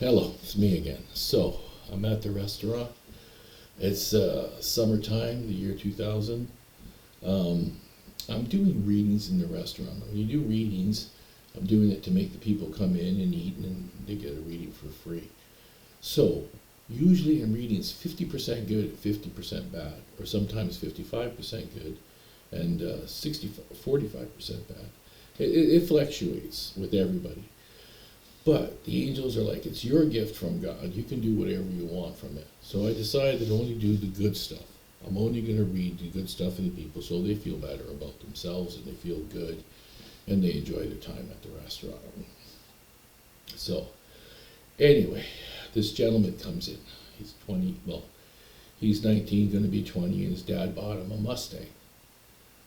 Hello, it's me again. So, I'm at the restaurant. It's summertime, the year 2000. Um, I'm doing readings in the restaurant. When you do readings, I'm doing it to make the people come in and eat, and they get a reading for free. So, usually in readings, 50% good, 50% bad, or sometimes 55% good, and 45% bad. It fluctuates with everybody. But the angels are like, it's your gift from God. You can do whatever you want from it. So I decided to only do the good stuff. I'm only going to read the good stuff in the people so they feel better about themselves and they feel good and they enjoy their time at the restaurant. So, anyway, this gentleman comes in. He's 20, well, he's 19, going to be 20, and his dad bought him a Mustang.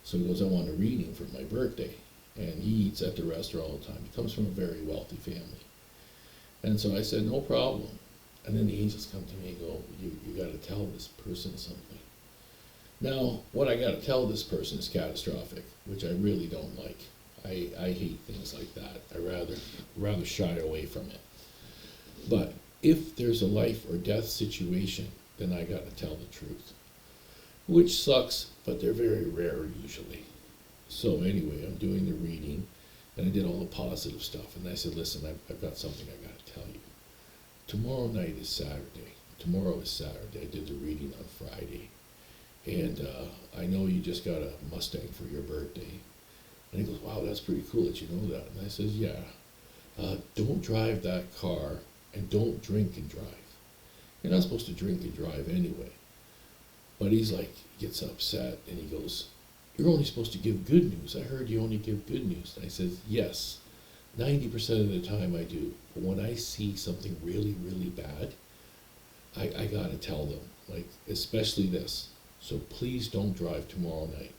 So he goes, I want a reading for my birthday. And he eats at the restaurant all the time. He comes from a very wealthy family. And so I said, no problem. And then the angels come to me and go, you got to tell this person something. Now, what I got to tell this person is catastrophic, which I really don't like. I hate things like that. I rather shy away from it. But if there's a life or death situation, then I got to tell the truth, which sucks, but they're very rare usually. So anyway, I'm doing the reading, and I did all the positive stuff, and I said, listen, I've got something I got to tell you. Tomorrow night is Saturday. Tomorrow is Saturday. I did the reading on Friday. And I know you just got a Mustang for your birthday. And he goes, wow, that's pretty cool that you know that. And I says, yeah, don't drive that car and don't drink and drive. You're not supposed to drink and drive anyway. But he's like, gets upset, and he goes, you're only supposed to give good news. I heard you only give good news. And I says, yes, 90% of the time I do. But when I see something really, really bad, I gotta tell them, like, especially this. So please don't drive tomorrow night,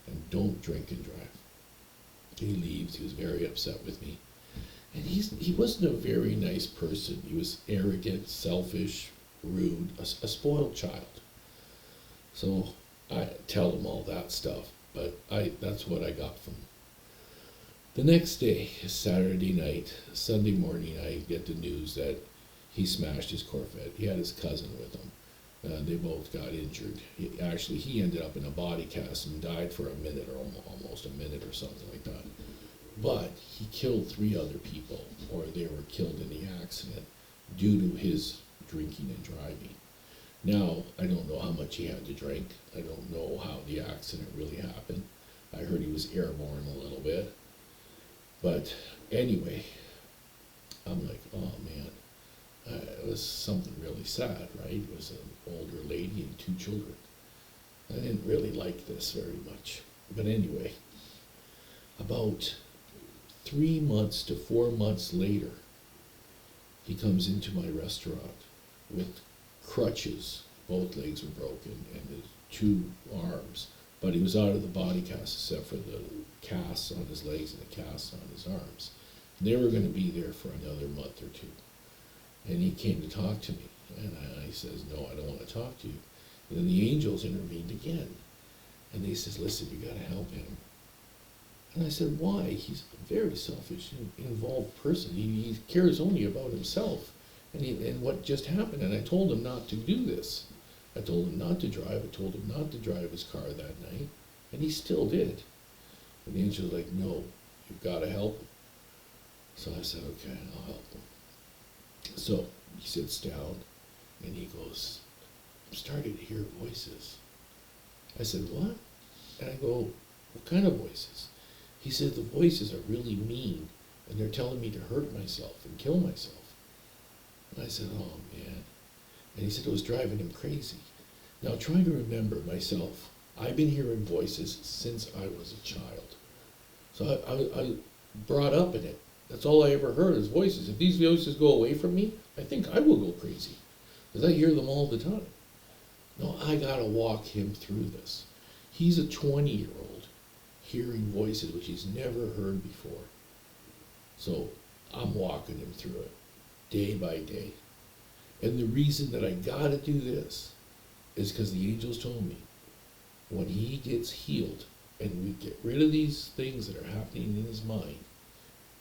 and don't drink and drive. He leaves. He was very upset with me. And he wasn't a very nice person. He was arrogant, selfish, rude, a spoiled child. So I tell him all that stuff, but that's what I got from him. The next day, Saturday night, Sunday morning, I get the news that he smashed his Corvette. He had his cousin with him. They both got injured. He ended up in a body cast and died for a minute, or almost a minute or something like that. But he killed 3 other people, or they were killed in the accident due to his drinking and driving. Now, I don't know how much he had to drink. I don't know how the accident really happened. I heard he was airborne a little bit. But anyway, I'm like, oh man, it was something really sad, right? It was an older lady and 2 children. I didn't really like this very much. But anyway, about 3 months to 4 months later, he comes into my restaurant with crutches. Both legs were broken and his 2 arms. But he was out of the body cast except for the casts on his legs and the casts on his arms. And they were going to be there for another month or 2. And he came to talk to me. And I says, no, I don't want to talk to you. And then the angels intervened again. And they says, listen, you got to help him. And I said, why? He's a very selfish, involved person. He cares only about himself and what just happened. And I told him not to do this. I told him not to drive. I told him not to drive his car that night. And he still did. And the angel was like, no, you've got to help him. So I said, okay, I'll help him. So he sits down and he goes, I'm starting to hear voices. I said, what? And I go, what kind of voices? He said, the voices are really mean and they're telling me to hurt myself and kill myself. And I said, oh man. And he said it was driving him crazy. Now trying to remember myself, I've been hearing voices since I was a child. So I brought up in it. That's all I ever heard is voices. If these voices go away from me, I think I will go crazy. Because I hear them all the time. No, I gotta walk him through this. He's a 20-year-old hearing voices which he's never heard before. So I'm walking him through it, day by day. And the reason that I gotta do this is because the angels told me, when he gets healed and we get rid of these things that are happening in his mind,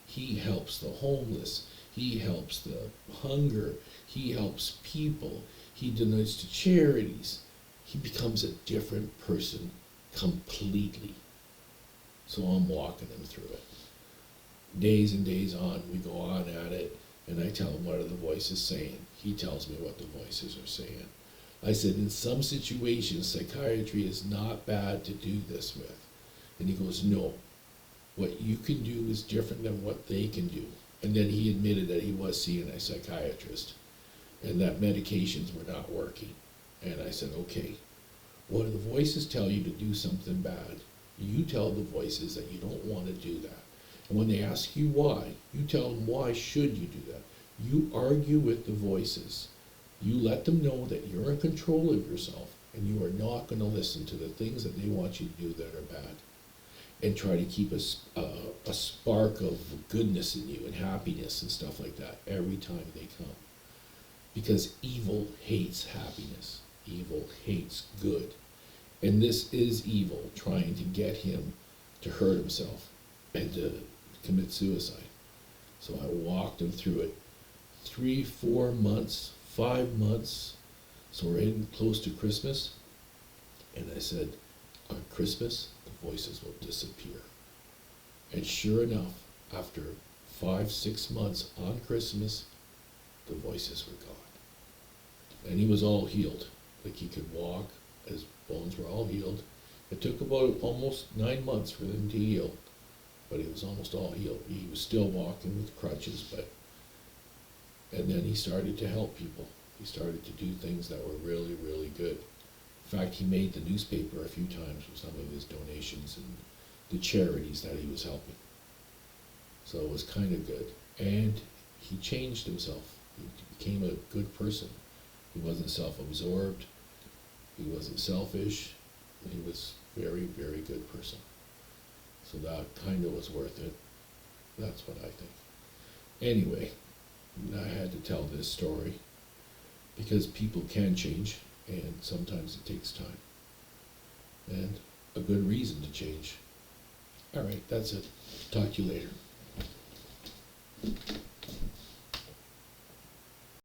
he helps the homeless. he helps the hunger, he helps people, he donates to charities. He becomes a different person completely. So I'm walking him through it. Days and days on, we go on at it, and I tell him what are the voices saying. He tells me what the voices are saying. I said, in some situations, psychiatry is not bad to do this with. And he goes, no, what you can do is different than what they can do. And then he admitted that he was seeing a psychiatrist and that medications were not working. And I said, okay, when the voices tell you to do something bad, you tell the voices that you don't want to do that. And when they ask you why, you tell them why should you do that. You argue with the voices. You let them know that you're in control of yourself and you are not going to listen to the things that they want you to do that are bad. And try to keep a spark of goodness in you and happiness and stuff like that every time they come. Because evil hates happiness. Evil hates good. And this is evil trying to get him to hurt himself and to commit suicide. So I walked him through it 3, 4 months, 5 months. So we're in close to Christmas. And I said, on Christmas, the voices will disappear. And sure enough, after 5, 6 months on Christmas, the voices were gone. And he was all healed. Like he could walk, his bones were all healed. It took about almost 9 months for them to heal, but he was almost all healed. He was still walking with crutches, and then he started to help people. He started to do things that were really, really good. In fact, he made the newspaper a few times with some of his donations and the charities that he was helping. So it was kind of good. And he changed himself. He became a good person. He wasn't self-absorbed. He wasn't selfish. He was a very, very good person. So that kind of was worth it. That's what I think. Anyway, I had to tell this story because people can change. And sometimes it takes time. And a good reason to change. All right, that's it. Talk to you later.